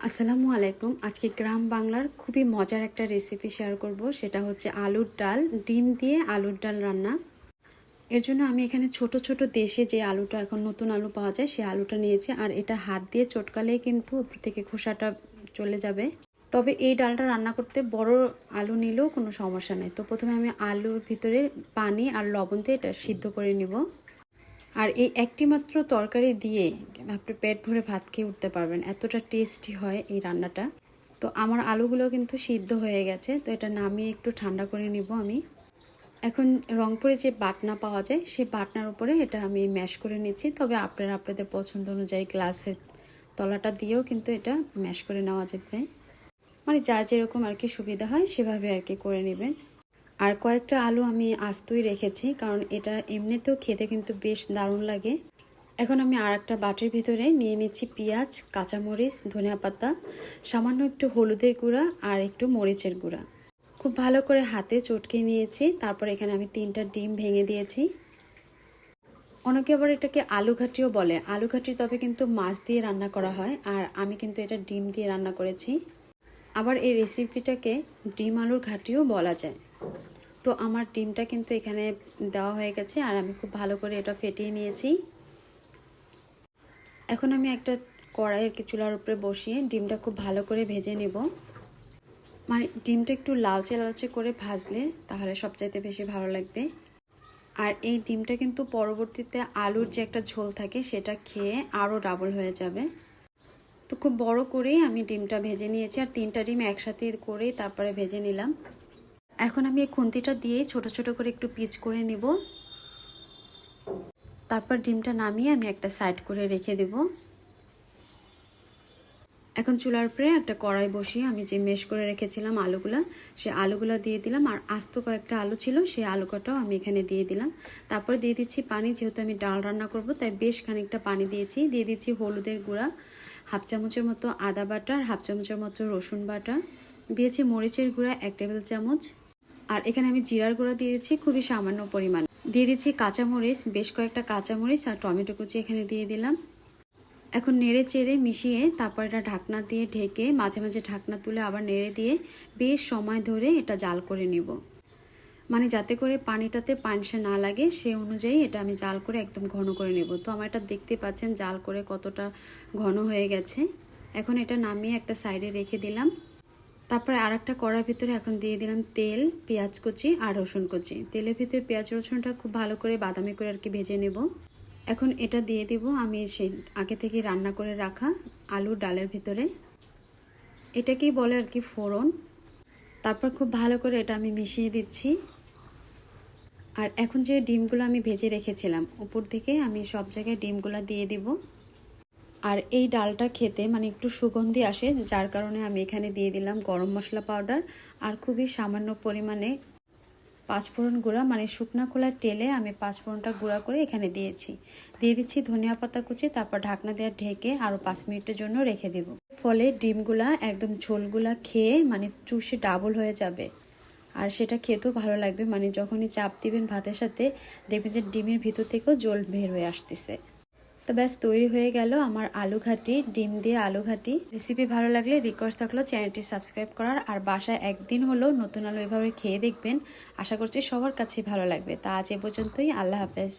আসসালামু আলাইকুম। আজকে গ্রাম বাংলার খুবই মজার একটা রেসিপি শেয়ার করব। সেটা হচ্ছে আলুর ডাল, ডিম দিয়ে আলুর ডাল রান্না। এর জন্য আমি এখানে ছোট ছোট দেশে যে আলুটা এখন নতুন আলু পাওয়া যায় সেই আলুটা নিয়েছি। আর এটা হাত দিয়ে চটকালেই কিন্তু উপর থেকে খোসাটা চলে যাবে। তবে এই ডালটা রান্না করতে বড় আলু নিলেও কোনো সমস্যা নেই। তো প্রথমে আমি আলুর ভিতরে পানি আর লবণ দিয়ে এটা সিদ্ধ করে নিব। আর এই একটি মাত্র তরকারি দিয়ে আপনি পেট ভরে ভাত খেয়ে উঠতে পারবেন, এতটা টেস্টি হয় এই রান্নাটা। তো আমার আলুগুলো কিন্তু সিদ্ধ হয়ে গেছে, তো এটা নামিয়ে একটু ঠান্ডা করে নিব আমি। এখন রংপুরে যে বাটনা পাওয়া যায় সেই বাটনার উপরে এটা আমি ম্যাশ করে নিচ্ছি। তবে আপনারা আপনাদের পছন্দ অনুযায়ী গ্লাসের তলাটা দিয়েও কিন্তু এটা ম্যাশ করে নেওয়া যাবে, মানে যার যেরকম আর কি সুবিধা হয় সেভাবে আর কি করে নেবেন। আর কয়েকটা আলু আমি আস্তই রেখেছি, কারণ এটা এমনিতেও খেতে কিন্তু বেশ দারুণ লাগে। এখন আমি আর একটা বাটির ভিতরে নিয়ে নিচ্ছি পেঁয়াজ, কাঁচামরিচ, ধনিয়া পাতা, সামান্য একটু হলুদের গুঁড়া আর একটু মরিচের গুঁড়া। খুব ভালো করে হাতে চটকে নিয়েছি। তারপর এখানে আমি 3টা ডিম ভেঙে দিয়েছি। অনেকে আবার এটাকে আলু ঘাটিও বলে। আলু ঘাটি তবে কিন্তু মাছ দিয়ে রান্না করা হয়, আর আমি কিন্তু এটা ডিম দিয়ে রান্না করেছি। আবার এই রেসিপিটাকে ডিম আলুর ঘাটিও বলা যায়। তো আমার ডিমটা কিন্তু এখানে দেওয়া হয়ে গেছে, আর আমি খুব ভালো করে এটা ফেটিয়ে নিয়েছি। এখন আমি একটা কড়াই আর কি চুলার উপরে বসিয়ে ডিমটা খুব ভালো করে ভেজে নেব। মানে ডিমটা একটু লালচে লালচে করে ভাজলে তাহলে সবচাইতে বেশি ভালো লাগবে। আর এই ডিমটা কিন্তু পরবর্তীতে আলুর যে একটা ঝোল থাকে সেটা খেয়ে আরও ডাবল হয়ে যাবে। তো খুব বড় করেই আমি ডিমটা ভেজে নিয়েছি, আর 3টা ডিম একসাথে করেই তারপরে ভেজে নিলাম। এখন আমি এই খুন্তিটা দিয়ে ছোট ছোট করে একটু পিচ করে নেব। তারপর ডিমটা নামিয়ে আমি একটা সাইড করে রেখে দেব। এখন চুলার উপরে একটা কড়াই বসিয়ে আমি যে মেশ করে রেখেছিলাম সেই আলুগুলো দিয়ে দিলাম। আর আস্ত কয়েকটা আলু ছিল, সেই আলু কটাও আমি এখানে দিয়ে দিলাম। তারপরে দিয়ে দিচ্ছি পানি, যেহেতু আমি ডাল রান্না করব তাই বেশ খানিকটা পানি দিয়েছি। দিয়ে দিচ্ছি হলুদের গুঁড়া, হাফ চামচের মতো আদা বাটা, আর হাফ চামচের মতো রসুন বাটা। দিয়েছি মরিচের গুঁড়া 1 টেবিল চামচ। আর এখানে আমি জিরার গুঁড়া দিয়ে দিচ্ছি খুবই সামান্য পরিমাণ। দিয়ে দিচ্ছি কাঁচামরিচ, বেশ কয়েকটা কাঁচামরিচ আর টমেটো কুচি এখানে দিয়ে দিলাম। এখন নেড়ে চেড়ে মিশিয়ে তারপর এটা ঢাকনা দিয়ে ঢেকে মাঝে মাঝে ঢাকনা তুলে আবার নেড়ে দিয়ে বেশ সময় ধরে এটা জাল করে নিব। মানে যাতে করে পানিটাতে পানসে না লাগে সেই অনুযায়ী এটা আমি জাল করে একদম ঘন করে নেব। তো আমার এটা দেখতে পাচ্ছেন জাল করে কতটা ঘন হয়ে গেছে। এখন এটা নামিয়ে একটা সাইডে রেখে দিলাম। তারপরে আর একটা কড়ার ভিতরে এখন দিয়ে দিলাম তেল, পেঁয়াজ কুচি আর রসুন কুচি। তেলের ভিতরে পেঁয়াজ রসুনটা খুব ভালো করে বাদামি করে আর কি ভেজে নেব। এখন এটা দিয়ে দিব আমি সেই আগে থেকে রান্না করে রাখা আলুর ডালের ভিতরে। এটাকেই বলে আর কি ফোড়ন। তারপর খুব ভালো করে এটা আমি মিশিয়ে দিচ্ছি। আর এখন যে ডিমগুলো আমি ভেজে রেখেছিলাম উপর থেকে আমি সব জায়গায় ডিমগুলো দিয়ে দিব। আর এই ডালটা খেতে মানে একটু সুগন্ধি আসে, যার কারণে আমি এখানে দিয়ে দিলাম গরম মশলা পাউডার আর খুবই সামান্য পরিমাণে পাঁচফোড়ন গুঁড়া, মানে শুকনা খোলার তেলে আমি পাঁচফোড়নটা গুঁড়া করে এখানে দিয়েছি। দিয়ে দিচ্ছি ধনিয়া পাতা কুচি। তারপর ঢাকনা দিয়ে ঢেকে আরও 5 মিনিটের জন্য রেখে দেব। ফলে ডিমগুলা একদম ঝোলগুলা খেয়ে মানে চুষে ডাবল হয়ে যাবে, আর সেটা খেতেও ভালো লাগবে। মানে যখনই চাপ দিবেন ভাতের সাথে দেখবেন যে ডিমের ভিতর থেকেও জল বের হয়ে আসতেছে। তো ব্যাস তৈরি হয়ে গেল আমার আলু ঘাটি, ডিম দিয়ে আলু ঘাটি রেসিপি। ভালো লাগলে রিকোয়েস্ট থাকলো চ্যানেলটি সাবস্ক্রাইব করার, আর বাসায় একদিন হলেও নতুন আলু এভাবে খেয়ে দেখবেন। আশা করছি সবার কাছেই ভালো লাগবে। তা আজ এ পর্যন্তই। আল্লাহ হাফেজ।